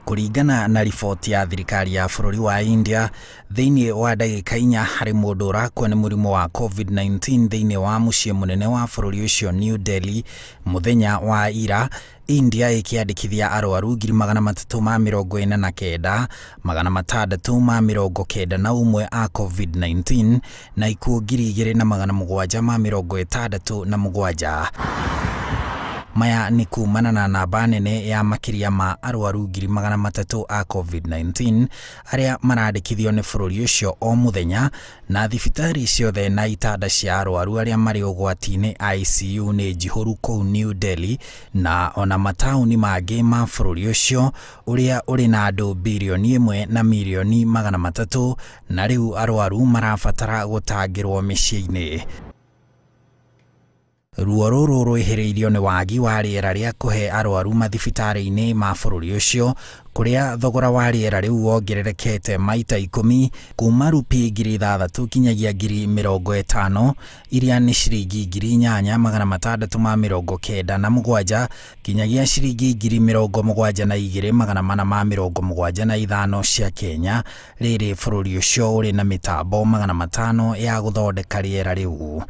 Kuringana na riboti ya thirikari ya bũrũri wa India, thĩinĩ wa ndagĩka 4 harĩ mũndũ ũrakua nĩ mũrimũ wa COVID-19 thĩinĩ wa mũciĩ mũnene wa bũrũri ũcio New Delhi mũthenya wa ira, India ĩkĩandĩkithia arwaru 349,691 a COVID-19 na ikuũ 2,767. Maya ni kumana na namba nene ya makiria ma arwaru 300,000 a COVID-19 aria marandĩkithio nĩ bũrũri ũcio o mũthenya, na thibitari ciothe na itanda cia arwaru aria marĩ ũgwati-inĩ ICU nĩ njihũru kũu New Delhi na ona mataũni mangĩ ma bũrũri ũcio ũrĩa ũrĩ na andũ bilioni 1 na milioni 300, na rĩu arwaru marabatara gũtangĩrwo mĩciĩ-inĩ. Ruo rũrũ rwĩhĩrĩirio nĩ wagi wa rĩera rĩa kũhe arwaru mathibitarĩ-inĩ ma bũrũri ũcio, kũrĩa thogora wa rĩera rĩu wongererekete maita 10 kuma rupee 6,000 kinyagia 50,000 iria nĩ ciringi 8,697 kinyagia ciringi 72,475 cia Kenya, rĩrĩ bũrũri ũcio ũrĩ na mĩtambo 500 ya gũthondeka rĩera rĩu.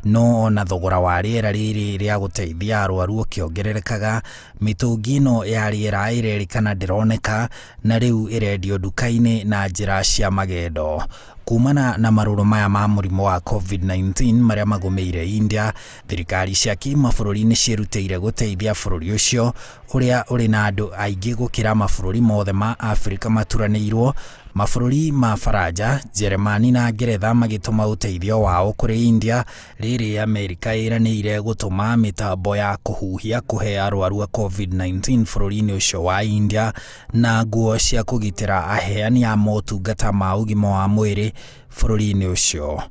No ona thogora wa rĩera rĩrĩ rĩa gũteithia arwaru ũkĩongererekaga, mĩtũngi ĩno ya rĩera ĩrerĩkana ndĩroneka na rĩu ĩrendio nduka-inĩ na njĩra cia magendo. Kumana na marũrũ maya ma mũrimũ wa COVID-19 marĩa magũmĩire India, thirikari cia kĩmabũrũri nĩ ciĩrutĩire gũteithia bũrũri ũcio ũrĩa ũrĩ na andũ aingĩ gũkĩra mabũrũri mothe ma Afrika maturanĩirwo, mabũrũri ma Faranja, Jeremani na Ngeretha magĩtũma ũteithio wao kũrĩ India, rĩrĩ Amerika ĩranĩire gũtũma mĩtambo ya kũhuhia kũhe arwaru a COVID-19 bũrũri-inĩ ũcio wa India na nguo cia kũgitĩra aheani a motungata ma ũgima wa mwĩrĩ bũrũri-inĩ ũcio.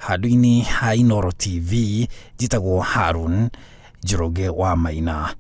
Handũ-inĩ ha Inooro TV, njĩtagwo Harun Njoroge wa Maina.